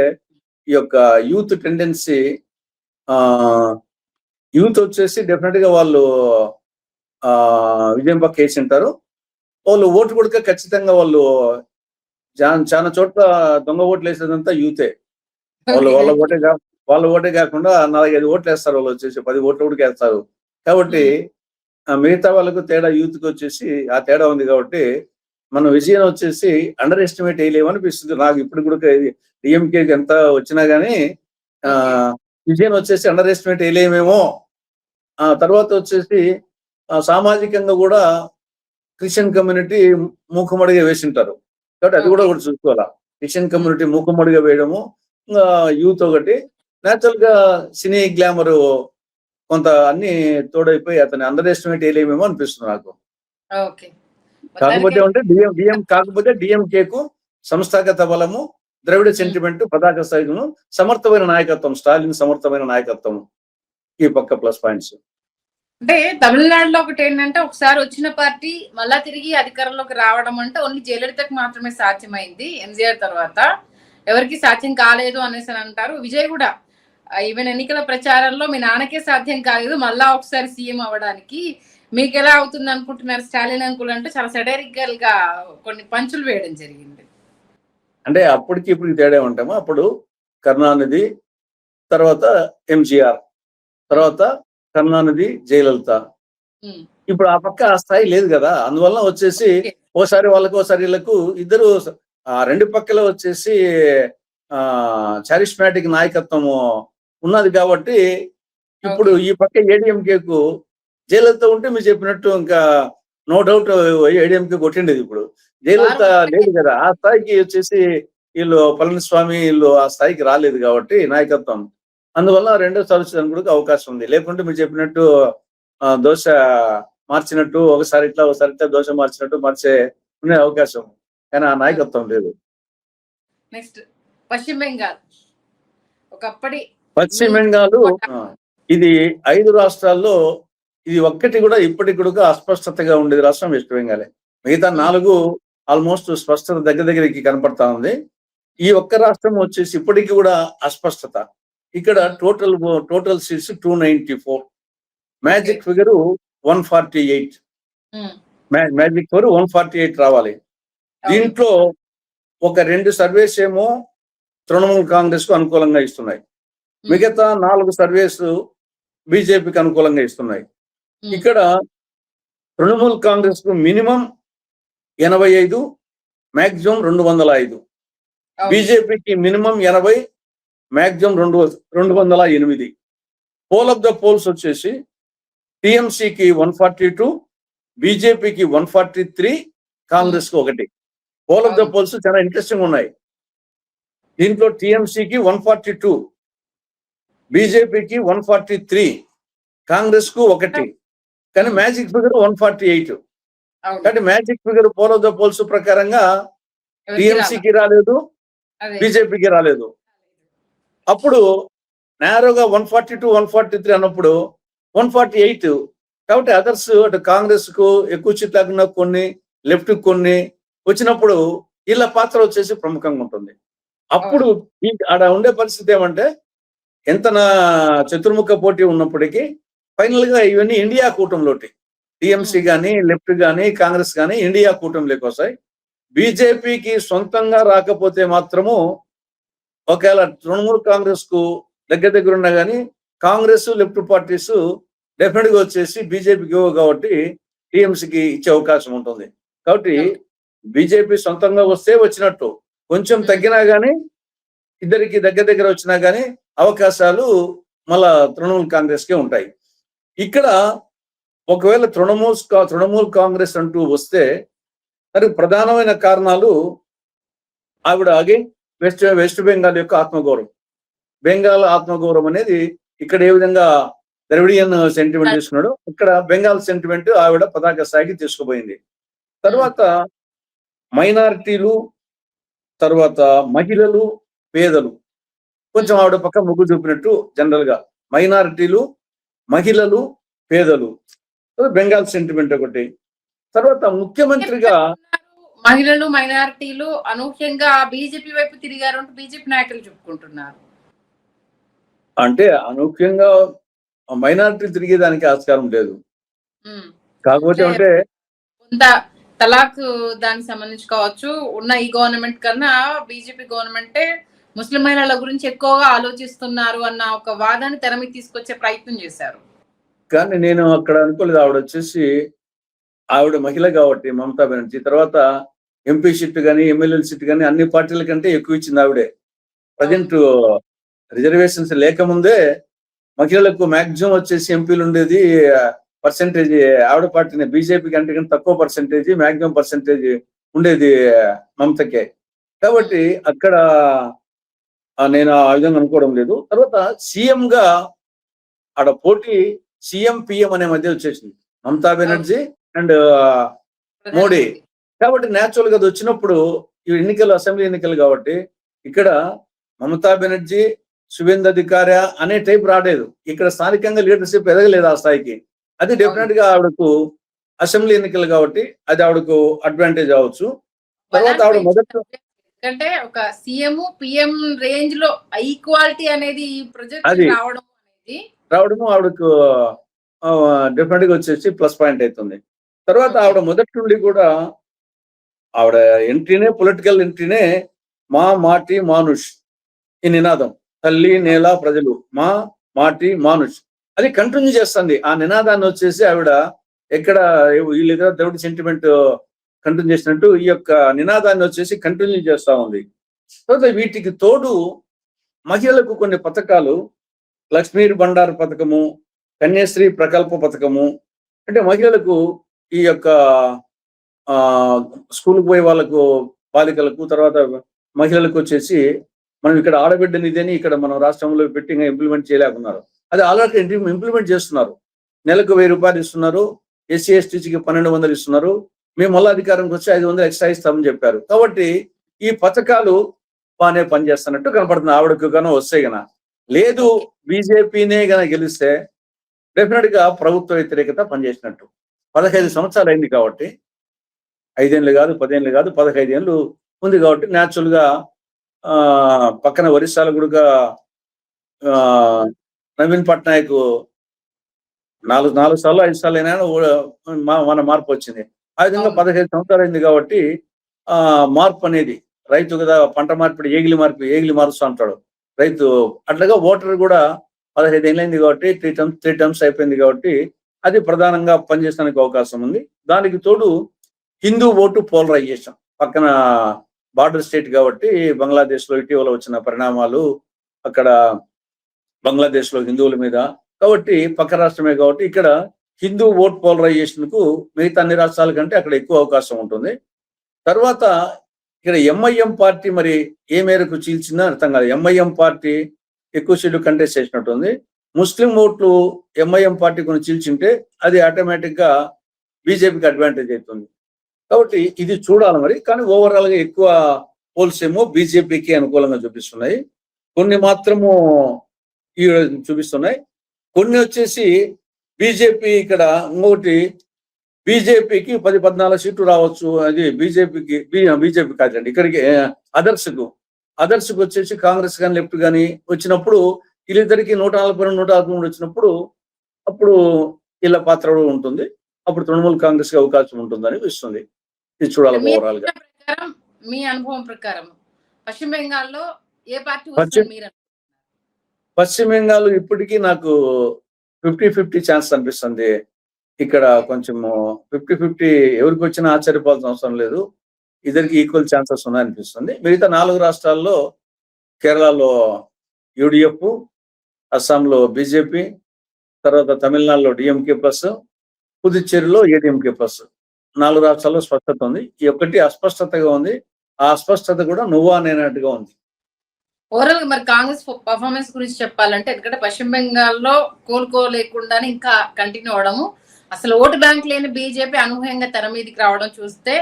A: ఈ యొక్క యూత్ టెండెన్సీ, యూత్ వచ్చేసి డెఫినెట్ గా వాళ్ళు విజయం పక్క వేసి ఉంటారు. వాళ్ళు ఓటు కూడా ఖచ్చితంగా వాళ్ళు చాలా చోట్ల దొంగ ఓట్లు వేసేదంతా యూతే. వాళ్ళ ఓటే కాకుండా 4-5 ఓట్లు వేస్తారు. వాళ్ళు వచ్చేసి 10 ఓట్లు కూడా వేస్తారు. కాబట్టి మిగతా వాళ్ళకు తేడా యూత్కి వచ్చేసి ఆ తేడా ఉంది. కాబట్టి మనం విజయం వచ్చేసి అండర్ ఎస్టిమేట్ వేయలేమనిపిస్తుంది నాకు. ఇప్పుడు కూడా డిఎంకే ఎంత వచ్చినా గానీ విజయం వచ్చేసి అండర్ ఎస్టిమేట్ వేయలేమేమో. తర్వాత వచ్చేసి సామాజికంగా కూడా క్రిస్టియన్ కమ్యూనిటీ మూకుమ్మడిగా వేసింటారు. కాబట్టి అది కూడా చూసుకోవాలా. క్రిస్టియన్ కమ్యూనిటీ మూకుమ్మడిగా వేయడము, యూత్ ఒకటి, నేచురల్ గా సినీ గ్లామర్ కొంత అన్ని తోడైపోయి అతని అండర్ ఎస్టిమేట్ వేయలేమేమో అనిపిస్తుంది నాకు. కాకపోతే డిఎంకేకు సంస్థాగత బలము, ద్రవిడ సెంటిమెంట్, పతాక స్థాయిను, సమర్థమైన నాయకత్వం, స్టాలిన్ సమర్థమైన నాయకత్వం ఈ పక్క ప్లస్ పాయింట్స్.
B: అంటే తమిళనాడులో ఒకటి ఏంటంటే, ఒకసారి వచ్చిన పార్టీ మళ్ళా తిరిగి అధికారంలోకి రావడం అంటే ఓన్లీ జయలలితకు మాత్రమే సాధ్యమైంది. ఎంజీఆర్ తర్వాత ఎవరికి సాధ్యం కాలేదు అనేసి అంటారు. విజయ్ కూడా ఈవెన్ ఎన్నికల ప్రచారంలో మీ నాన్నకే సాధ్యం కాలేదు మళ్ళా ఒకసారి సీఎం అవ్వడానికి, మీకు ఎలా అవుతుంది అనుకుంటున్నారు స్టాలిన్ అంకుల్ అంటే చాలా సెటరికల్ గా కొన్ని పంచులు వేయడం జరిగింది.
A: అంటే అప్పటికి ఇప్పుడు తేడా ఉంటామా? అప్పుడు కరుణానిధి, తర్వాత ఎంజీఆర్, తర్వాత కరుణానిధి, జయలలిత. ఇప్పుడు ఆ పక్క ఆ స్థాయి లేదు కదా. అందువల్ల వచ్చేసి ఓసారి వాళ్ళకు ఓసారి వీళ్ళకు ఇద్దరు 2 పక్కల వచ్చేసి చారిస్మాటిక్ నాయకత్వము ఉన్నది. కాబట్టి ఇప్పుడు ఈ పక్క ఏడీఎంకేకు జయలలిత ఉంటే మీరు చెప్పినట్టు ఇంకా నో డౌట్ ఏడీఎంకే కొట్టిండేది. ఇప్పుడు జయలలిత లేదు కదా. ఆ స్థాయికి వచ్చేసి వీళ్ళు పళనిస్వామి వీళ్ళు ఆ స్థాయికి రాలేదు కాబట్టి నాయకత్వం. అందువల్ల రెండో సంవత్సరం కూడా అవకాశం ఉంది. లేకుంటే మీరు చెప్పినట్టు దోశ మార్చినట్టు ఒకసారి ఇట్లా ఒకసారి ఇట్లా దోశ మార్చినట్టు మార్చే ఉండే అవకాశం, కానీ ఆ నాయకత్వం లేదు.
B: నెక్స్ట్ పశ్చిమ బెంగాల్. ఒకప్పటి
A: పశ్చిమ బెంగాల్ ఇది 5 రాష్ట్రాల్లో ఇది ఒక్కటి కూడా ఇప్పటికి కూడా అస్పష్టతగా ఉండేది రాష్ట్రం వెస్ట్ బెంగాలే. మిగతా 4 ఆల్మోస్ట్ స్పష్టత దగ్గరికి కనపడతా ఉంది. ఈ ఒక్క రాష్ట్రం వచ్చేసి ఇప్పటికీ కూడా అస్పష్టత. ఇక్కడ total seats 294, magic figure 148, magic figure 148 రావాలి. దీంట్లో ఒక 2 సర్వేస్ ఏమో తృణమూల్ కాంగ్రెస్ కు అనుకూలంగా ఇస్తున్నాయి, మిగతా 4 సర్వేస్ బీజేపీకి అనుకూలంగా ఇస్తున్నాయి. ఇక్కడ తృణమూల్ కాంగ్రెస్ కు మినిమం 85, మాక్సిమం 205, బీజేపీకి minimum 80, maximum 208. Poll of the polls వచ్చేసి టిఎంసీకి 142, బీజేపీకి 143, కాంగ్రెస్ కు 1. పోల్ ఆఫ్ ద పోల్స్ చాలా ఇంట్రెస్టింగ్ ఉన్నాయి. దీంట్లో టిఎంసీకి 142, బీజేపీకి 143, కాంగ్రెస్ కు 1. కానీ మ్యాజిక్ ఫిగర్ 148. కాబట్టి magic figure poll of the polls ప్రకారంగా టిఎంసీకి రాలేదు, బీజేపీకి రాలేదు. అప్పుడు నేరోగా 142, 143 అన్నప్పుడు 148. కాబట్టి అదర్స్ అటు కాంగ్రెస్ కు ఎక్కువ సీట్లు లేకుండా కొన్ని, లెఫ్ట్ కొన్ని వచ్చినప్పుడు వీళ్ళ పాత్ర వచ్చేసి ప్రముఖంగా ఉంటుంది. అప్పుడు ఆడ ఉండే పరిస్థితి ఏమంటే ఎంత చతుర్ముఖ పోటీ ఉన్నప్పటికీ ఫైనల్ గా ఇవన్నీ ఇండియా కూటమిలోటి, టిఎంసీ కానీ లెఫ్ట్ కానీ కాంగ్రెస్ కానీ ఇండియా కూటమిలోకి వస్తాయి. బీజేపీకి సొంతంగా రాకపోతే మాత్రము ఒకవేళ తృణమూల్ కాంగ్రెస్ కు దగ్గర ఉన్నా కానీ కాంగ్రెస్ లెఫ్ట్ పార్టీస్ డెఫినెట్ గా వచ్చేసి బీజేపీకి ఇవ్వవు కాబట్టి టిఎంసీకి ఇచ్చే అవకాశం ఉంటుంది. కాబట్టి బీజేపీ సొంతంగా వస్తే వచ్చినట్టు, కొంచెం తగ్గినా కానీ ఇద్దరికి దగ్గర వచ్చినా కానీ అవకాశాలు మళ్ళా తృణమూల్ కాంగ్రెస్ కే ఉంటాయి. ఇక్కడ ఒకవేళ తృణమూల్ కాంగ్రెస్ అంటూ వస్తే దానికి ప్రధానమైన కారణాలు ఆవిడ వెస్ట్ బెంగాల్ యొక్క ఆత్మగౌరవం. బెంగాల్ ఆత్మగౌరవం అనేది ఇక్కడ ఏ విధంగా ద్రవిడియన్ సెంటిమెంట్ తీసుకున్నాడు. ఇక్కడ బెంగాల్ సెంటిమెంట్ ఆవిడ పతాక స్థాయికి తీసుకుపోయింది. తర్వాత మైనారిటీలు, తర్వాత మహిళలు, పేదలు కొంచెం ఆవిడ పక్క మొగ్గు చూపినట్టు జనరల్ గా. మైనారిటీలు, మహిళలు, పేదలు బెంగాల్ సెంటిమెంట్ ఒకటి. తర్వాత ముఖ్యమంత్రిగా
B: మహిళలు, మైనారిటీలు అనూహ్యంగా బీజేపీ వైపు తిరిగారు అంటూ బీజేపీ నాయకులు చెప్పుకుంటున్నారు.
A: అంటే అనూహ్యంగా మైనారిటీ తిరిగేదానికి ఆస్కారం లేదు. కాకపోతే అంటే
B: కొంత తలాక్ దానికి సంబంధించి కావచ్చు, ఉన్న ఈ గవర్నమెంట్ కన్నా బీజేపీ గవర్నమెంటే ముస్లిం మహిళల గురించి ఎక్కువగా ఆలోచిస్తున్నారు అన్న ఒక వాదాన్ని తెర మీద తీసుకొచ్చే ప్రయత్నం చేశారు.
A: కానీ నేను అక్కడ అనుకోలేదు. ఆవిడ మహిళ కాబట్టి మమతా బెనర్జీ తర్వాత ఎంపీ సీట్ కానీ ఎమ్మెల్యే సీట్ కానీ అన్ని పార్టీల కంటే ఎక్కువ ఇచ్చింది ఆవిడే. ప్రజెంట్ రిజర్వేషన్స్ లేకముందే మహిళలకు మాక్సిమం వచ్చేసి ఎంపీలు ఉండేది పర్సెంటేజ్ ఆవిడ పార్టీని, బీజేపీ కంటే కానీ తక్కువ పర్సెంటేజ్, మాక్సిమం పర్సెంటేజ్ ఉండేది మమతకే. కాబట్టి అక్కడ నేను ఆ విధంగా అనుకోవడం లేదు. తర్వాత సీఎం గా ఆడ పోటీ సీఎం పిఎం అనే మధ్య వచ్చేసింది, మమతా బెనర్జీ అండ్ మోడీ. కాబట్టి న్యాచురల్ గా అది వచ్చినప్పుడు ఈ ఎన్నికలు అసెంబ్లీ ఎన్నికలు కాబట్టి ఇక్కడ మమతా బెనర్జీ, శుభేందు అధికారి అనే టైప్ రాలేదు. ఇక్కడ స్థానికంగా లీడర్షిప్ ఎదగలేదు ఆ స్థాయికి. అది డెఫినెట్ గా ఆవిడకు అసెంబ్లీ ఎన్నికలు కాబట్టి అది ఆవిడకు అడ్వాంటేజ్ అవ్వచ్చు. తర్వాత ఆవిడ మొదట
B: అంటే ఒక సీఎం పిఎం రేంజ్ లో ఈక్వాలిటీ అనేది
A: రావడము ఆవిడకు డెఫినెట్ గా వచ్చేసి ప్లస్ పాయింట్ అవుతుంది. తర్వాత ఆవిడ మొదటి నుండి కూడా ఆవిడ ఎంట్రీనే పొలిటికల్ ఎంట్రీనే మా మాటి మానుష్ ఈ నినాదం, తల్లి నేల ప్రజలు మా మాటి మానుష్ అది కంటిన్యూ చేస్తుంది. ఆ నినాదాన్ని వచ్చేసి ఆవిడ ఎక్కడ వీళ్ళ ద్రవిడ సెంటిమెంట్ కంటిన్యూ చేసినట్టు ఈ యొక్క నినాదాన్ని వచ్చేసి కంటిన్యూ చేస్తా ఉంది. తర్వాత వీటికి తోడు మహిళలకు కొన్ని పథకాలు, లక్ష్మీ బండారు పథకము, కన్యాశ్రీ ప్రకల్ప పథకము, అంటే మహిళలకు ఈ యొక్క స్కూల్కి పోయే వాళ్ళకు బాలికలకు, తర్వాత మహిళలకు వచ్చేసి మనం ఇక్కడ ఆడబిడ్డ నిధిని ఇక్కడ మనం రాష్ట్రంలో పెట్టి ఇంప్లిమెంట్ చేయలేకున్నారు. అది ఆల్రెడీ ఇంప్లిమెంట్ చేస్తున్నారు. నెలకు 1000 రూపాయలు ఇస్తున్నారు. ఎస్సీ ఎస్టీకి 1200 ఇస్తున్నారు. మేము మళ్ళీ అధికారంకి వచ్చి 500 ఎక్స్ట్రా ఇస్తామని చెప్పారు. కాబట్టి ఈ పథకాలు బాగానే పనిచేస్తున్నట్టు కనపడుతుంది ఆవిడకు కన్నా వస్తే గన. లేదు బీజేపీనే గన గెలిస్తే డెఫినెట్ గా ప్రభుత్వ వ్యతిరేకత పనిచేసినట్టు. 15 సంవత్సరాలు అయింది కాబట్టి, 5 ఏళ్ళు కాదు, 10 ఏళ్ళు కాదు, 15 ఏళ్ళు ఉంది కాబట్టి న్యాచురల్ గా పక్కన ఒరిస్సాలో కూడా నవీన్ పట్నాయక్ 4 సార్లు 5 సార్లు అయినా మన మార్పు వచ్చింది. ఆ విధంగా 15 సంవత్సరాలు అయింది కాబట్టి మార్పు అనేది రైతు కదా, పంట మార్పిడి ఏగిలి మారుస్తూ అంటాడు రైతు. అట్లాగా ఓటర్ కూడా 15 ఏళ్ళు అయింది కాబట్టి 3 టర్మ్స్ అయిపోయింది కాబట్టి అది ప్రధానంగా పనిచేయడానికి అవకాశం ఉంది. దానికి తోడు హిందూ ఓటు పోలరైజేషన్, పక్కన బార్డర్ స్టేట్ కాబట్టి బంగ్లాదేశ్ లో ఇటీవల వచ్చిన పరిణామాలు, అక్కడ బంగ్లాదేశ్ లో హిందువుల మీద కాబట్టి పక్క రాష్ట్రమే కాబట్టి ఇక్కడ హిందూ ఓట్ పోలరైజేషన్ కు మిగతా అన్ని రాష్ట్రాల కంటే అక్కడ ఎక్కువ అవకాశం ఉంటుంది. తర్వాత ఇక్కడ ఎంఐఎం పార్టీ మరి ఏ మేరకు చీల్చిందో అర్థం కాదు. ఎంఐఎం పార్టీ ఎక్కువ సీట్లు కంటెస్ట్ చేసినట్టుంది. ముస్లిం ఓట్లు ఎంఐఎం పార్టీ కొన్ని చీల్చింటే అది ఆటోమేటిక్ గా బీజేపీకి అడ్వాంటేజ్ అవుతుంది. కాబట్టి ఇది చూడాలి మరి. కానీ ఓవరాల్ గా ఎక్కువ పోల్స్ ఏమో బీజేపీకి అనుకూలంగా చూపిస్తున్నాయి, కొన్ని మాత్రము ఈ చూపిస్తున్నాయి, కొన్ని వచ్చేసి బీజేపీ ఇక్కడ ఇంకొకటి బీజేపీకి 10-14 సీట్లు రావచ్చు. అది బీజేపీ కాదండి, ఇక్కడికి అదర్స్కు వచ్చేసి కాంగ్రెస్ కానీ లెఫ్ట్ కానీ వచ్చినప్పుడు వీళ్ళిద్దరికి 142-113 వచ్చినప్పుడు అప్పుడు వీళ్ళ పాత్ర ఉంటుంది. అప్పుడు తృణమూల్ కాంగ్రెస్ కి అవకాశం ఉంటుందని అనిపిస్తుంది. ఇది చూడాలి ఓవరాల్ గా.
B: మీ అనుభవం ప్రకారం పశ్చిమ బెంగాల్లో ఏ పార్టీ
A: పశ్చిమ బెంగాల్ ఇప్పటికీ నాకు 50-50 ఛాన్స్ అనిపిస్తుంది. ఇక్కడ కొంచెం 50-50 ఎవరికి వచ్చినా ఆశ్చర్యపోవాల్సిన అవసరం లేదు. ఇద్దరికి ఈక్వల్ ఛాన్సెస్ ఉన్నాయనిపిస్తుంది. మిగతా 4 రాష్ట్రాల్లో కేరళలో యూడిఎఫ్, అస్సాంలో బీజేపీ, తర్వాత తమిళనాడులో డిఎంకే ప్లస్, పుదుచ్చేరిలో ఏడీఎంకే ప్లస్. 4 రాష్ట్రాల్లో స్పష్టత ఉంది. ఈ ఒక్కటి అస్పష్టతగా ఉంది. ఆ అస్పష్టత కూడా నువ్వా నేనట్టుగా ఉంది.
B: ఓవరాల్ గా మరి కాంగ్రెస్ పర్ఫార్మెన్స్ గురించి చెప్పాలంటే, ఎందుకంటే పశ్చిమ బెంగాల్లో కోలుకోలేకుండానే ఇంకా కంటిన్యూ అవడము, అసలు ఓటు బ్యాంక్ లేని బీజేపీ అనూహ్యంగా తెర మీదకి రావడం చూస్తే,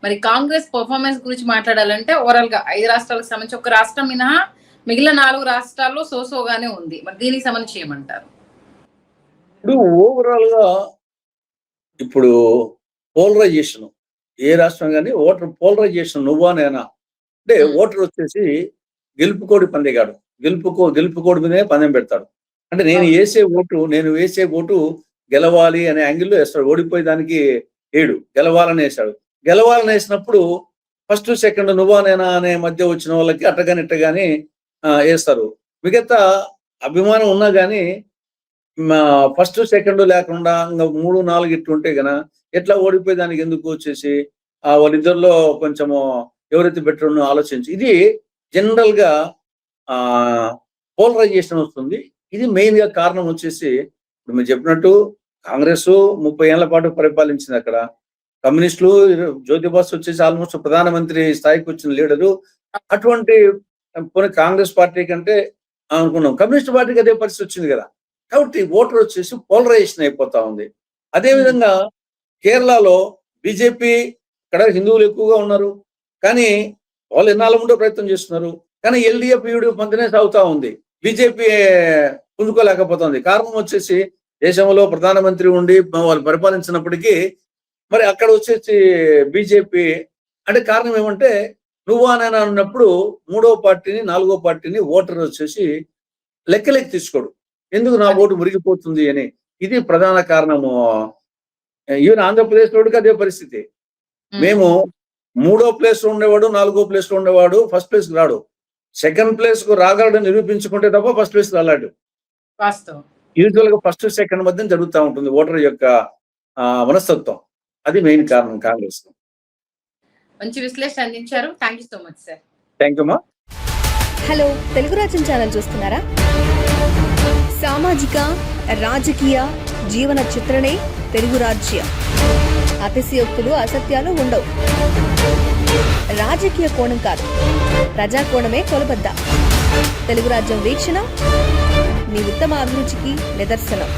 B: మరి కాంగ్రెస్ పర్ఫార్మెన్స్ గురించి మాట్లాడాలంటే ఓవరాల్ గా 5 రాష్ట్రాలకు సంబంధించి ఒక రాష్ట్రం మినహా మిగిలిన 4 రాష్ట్రాల్లో సోసోగానే ఉంది. మరి దీనికి సంబంధించి ఏమంటారు?
A: ఇప్పుడు ఓవరాల్ గా ఇప్పుడు పోలరైజేషన్ ఏ రాష్ట్రం కానీ ఓటర్ పోలరైజేషన్ నువ్వా నేనా అంటే ఓటర్ వచ్చేసి గెలుపుకోడి పందెగాడు, గెలుపుకోడి మీదే పందెం పెడతాడు. అంటే నేను వేసే ఓటు గెలవాలి అనే యాంగిల్లో వేస్తాడు. ఓడిపోయేదానికి గెలవాలని వేశాడు. గెలవాలని వేసినప్పుడు ఫస్ట్ సెకండ్ నువ్వా నేనా అనే మధ్య వచ్చిన వాళ్ళకి అట్టగాని ఇట్టగాని వేస్తారు. మిగతా అభిమానం ఉన్నా గానీ ఫస్ట్ సెకండ్ లేకుండా ఇంకా 3, 4 ఇట్టు ఉంటే గన ఎట్లా ఓడిపోయేదానికి ఎందుకు వచ్చేసి వాళ్ళిద్దరిలో కొంచెము ఎవరైతే బెటర్ ఉన్నో ఆలోచించి ఇది జనరల్ గా పోలరైజేషన్ వస్తుంది. ఇది మెయిన్ గా కారణం వచ్చేసి ఇప్పుడు మీరు చెప్పినట్టు కాంగ్రెస్ 30 ఏళ్ల పాటు పరిపాలించింది. అక్కడ కమ్యూనిస్టులు జ్యోతిబాస్ వచ్చేసి ఆల్మోస్ట్ ప్రధానమంత్రి స్థాయికి వచ్చిన లీడరు. అటువంటి కాంగ్రెస్ పార్టీ కంటే అనుకున్నాం, కమ్యూనిస్ట్ పార్టీకి అదే పరిస్థితి వచ్చింది కదా. కాబట్టి ఓటర్ వచ్చేసి పోలరైజేషన్ అయిపోతా ఉంది. అదేవిధంగా కేరళలో బీజేపీ ఇక్కడ హిందువులు ఎక్కువగా ఉన్నారు, కానీ వాళ్ళు ఎన్నాళ్ళ ముందో ప్రయత్నం చేస్తున్నారు. కానీ ఎల్డీఎఫ్ యూడీఎఫ్ మధ్యనే సాగుతా ఉంది. బీజేపీ పుంజుకోలేకపోతుంది. కారణం వచ్చేసి దేశంలో ప్రధానమంత్రి ఉండి వాళ్ళు పరిపాలించినప్పటికీ మరి అక్కడ వచ్చేసి బీజేపీ అంటే కారణం ఏమంటే నువ్వా నేను అన్నప్పుడు 3వ పార్టీని 4వ పార్టీని ఓటర్ వచ్చేసి లెక్కలెక్కి తీసుకోడు, ఎందుకు నా ఓటు మురిగిపోతుంది అని. ఇది ప్రధాన కారణము. ఈవెన్ ఆంధ్రప్రదేశ్ లోకి అదే పరిస్థితి. మేము 3వ ప్లేస్ లో ఉండేవాడు, 4వ ప్లేస్ లో ఉండేవాడు ఫస్ట్ ప్లేస్ కు రాడు. సెకండ్ ప్లేస్ కు రాగలడు నిరూపించుకుంటే తప్ప ఫస్ట్ ప్లేస్ రాలాడు. యూజువల్ గా ఫస్ట్ సెకండ్ మధ్య జరుగుతూ ఉంటుంది ఓటర్ యొక్క మనస్తత్వం. అది మెయిన్ కారణం కాంగ్రెస్.
B: మంచి విశ్లేషణ అందించారు. Thank you so much sir.
A: Thank you మా.
C: హలో, తెలుగు రాజ్యం ఛానల్ చూస్తున్నారా? సామాజిక రాజకీయ జీవన చిత్రణే తెలుగు రాజ్యం. అతిశయోక్తులు అసత్యాలు ఉండవు. రాజకీయ కోణం కాదు, ప్రజా కోణమే కొలబద్ద. తెలుగు రాజ్యం వీక్షణ మీ ఉత్తమ అభిరుచికి నిదర్శనం.